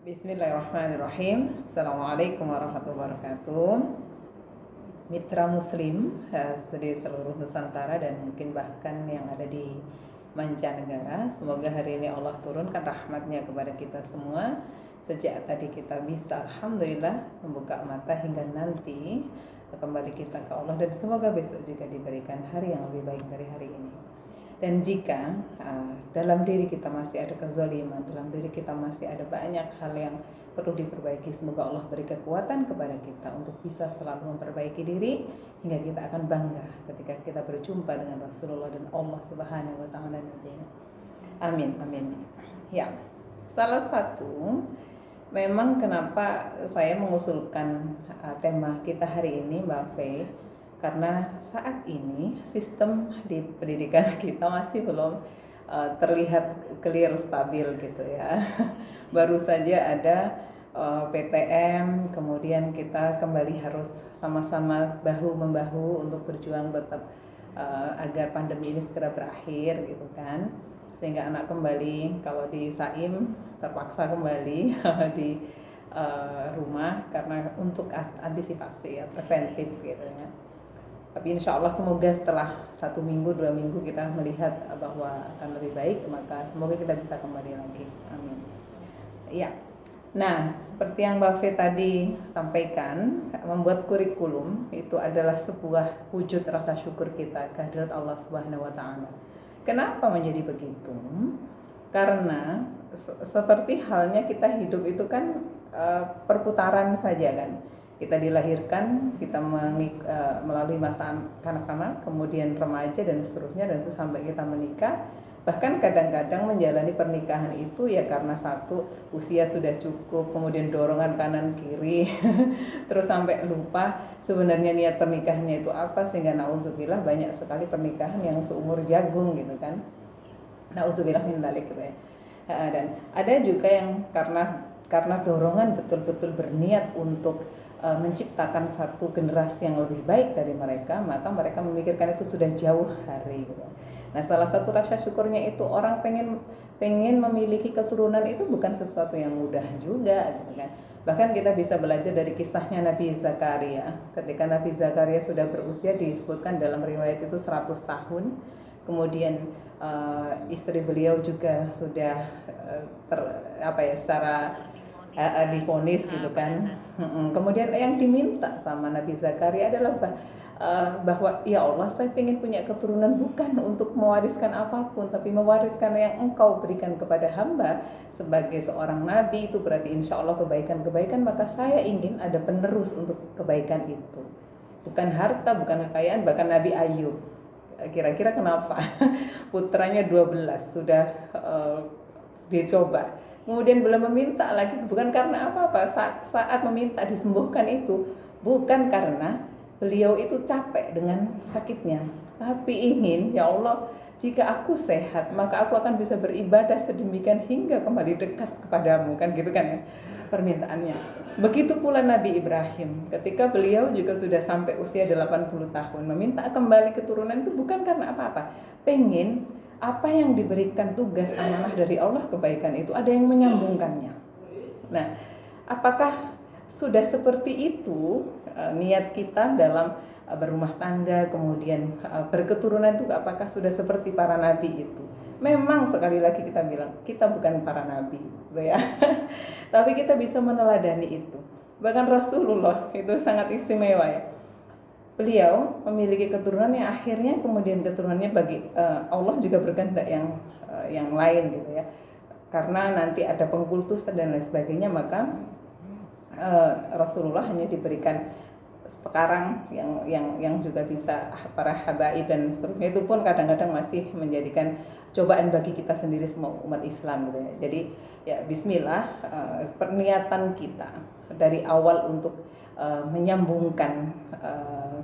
Bismillahirrahmanirrahim. Assalamualaikum warahmatullahi wabarakatuh. Mitra Muslim di seluruh Nusantara dan mungkin bahkan yang ada di mancanegara, semoga hari ini Allah turunkan rahmatnya kepada kita semua. Sejak tadi kita bisa alhamdulillah membuka mata hingga nanti kembali kita ke Allah, dan semoga besok juga diberikan hari yang lebih baik dari hari ini. Dan jika dalam diri kita masih ada kezaliman, dalam diri kita masih ada banyak hal yang perlu diperbaiki, semoga Allah beri kekuatan kepada kita untuk bisa selalu memperbaiki diri hingga kita akan bangga ketika kita berjumpa dengan Rasulullah dan Allah Subhanahu wa taala nantinya. Amin, amin. Ya. Salah satu memang kenapa saya mengusulkan tema kita hari ini, Mbak Fe, karena saat ini sistem di pendidikan kita masih belum terlihat clear, stabil gitu ya. Baru saja ada PTM, kemudian kita kembali harus sama-sama bahu-membahu untuk berjuang tetap agar pandemi ini segera berakhir gitu kan. Sehingga anak kembali, kalau di Saim terpaksa kembali di rumah karena untuk antisipasi ya, preventif gitu ya. Tapi insya Allah semoga setelah 1 minggu, 2 minggu kita melihat bahwa akan lebih baik, maka semoga kita bisa kembali lagi. Amin. Ya. Nah, seperti yang Mbak Fe tadi sampaikan, membuat kurikulum itu adalah sebuah wujud rasa syukur kita kehadirat Allah Subhanahu wa taala. Kenapa menjadi begitu? Karena seperti halnya kita hidup itu kan perputaran saja kan. Kita dilahirkan, kita melalui masa kanak-kanak, kemudian remaja dan seterusnya, dan sampai kita menikah. Bahkan kadang-kadang menjalani pernikahan itu ya karena satu, usia sudah cukup, kemudian dorongan kanan kiri, terus sampai lupa sebenarnya niat pernikahannya itu apa, sehingga nauzubillah banyak sekali pernikahan yang seumur jagung gitu kan. Nauzubillah min dzalik gitu ya. Dan ada juga yang karena dorongan betul-betul berniat untuk menciptakan satu generasi yang lebih baik dari mereka, maka mereka memikirkan itu sudah jauh hari gitu. Nah, salah satu rasa syukurnya itu orang pengen memiliki keturunan itu bukan sesuatu yang mudah juga gitu kan. Bahkan kita bisa belajar dari kisahnya Nabi Zakaria. Ketika Nabi Zakaria sudah berusia, disebutkan dalam riwayat itu 100 tahun. Kemudian istri beliau juga sudah secara divonis gitu kan. Kemudian yang diminta sama Nabi Zakaria adalah bahwa ya Allah, saya ingin punya keturunan bukan untuk mewariskan apapun, tapi mewariskan yang Engkau berikan kepada hamba sebagai seorang nabi. Itu berarti insya Allah kebaikan-kebaikan, maka saya ingin ada penerus untuk kebaikan itu, bukan harta, bukan kekayaan. Bahkan Nabi Ayub, kira-kira kenapa putranya 12 sudah dicoba, kemudian belum meminta lagi, bukan karena apa-apa. Saat meminta disembuhkan itu bukan karena beliau itu capek dengan sakitnya, tapi ingin, ya Allah, jika aku sehat maka aku akan bisa beribadah sedemikian hingga kembali dekat kepadamu, kan gitu kan ya permintaannya. Begitu pula Nabi Ibrahim, ketika beliau juga sudah sampai usia 80 tahun, meminta kembali keturunan itu bukan karena apa-apa, pengen apa yang diberikan tugas amanah dari Allah, kebaikan itu ada yang menyambungkannya. Nah, apakah sudah seperti itu niat kita dalam berumah tangga, kemudian berketurunan itu, apakah sudah seperti para nabi itu? Memang sekali lagi kita bilang, kita bukan para nabi, ya. Tapi kita bisa meneladani itu. Bahkan Rasulullah itu sangat istimewa ya. Beliau memiliki keturunan yang akhirnya kemudian keturunannya bagi Allah juga berkehendak yang lain gitu ya. Karena nanti ada pengkultusan dan lain sebagainya, maka Rasulullah hanya diberikan sekarang yang juga bisa para habaib dan seterusnya. Itu pun kadang-kadang masih menjadikan cobaan bagi kita sendiri semua umat Islam gitu ya. Jadi ya bismillah, perniatan kita dari awal untuk menyambungkan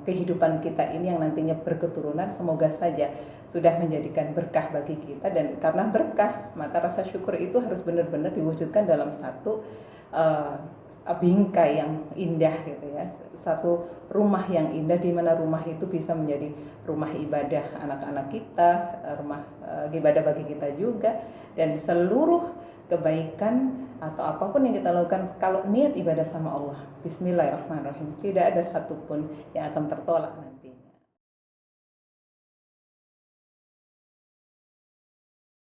kehidupan kita ini yang nantinya berketurunan, semoga saja sudah menjadikan berkah bagi kita. Dan karena berkah, maka rasa syukur itu harus benar-benar diwujudkan dalam satu bingkai yang indah gitu ya, satu rumah yang indah di mana rumah itu bisa menjadi rumah ibadah anak-anak kita, rumah ibadah bagi kita juga, dan seluruh kebaikan atau apapun yang kita lakukan kalau niat ibadah sama Allah, Bismillahirrahmanirrahim, tidak ada satupun yang akan tertolak.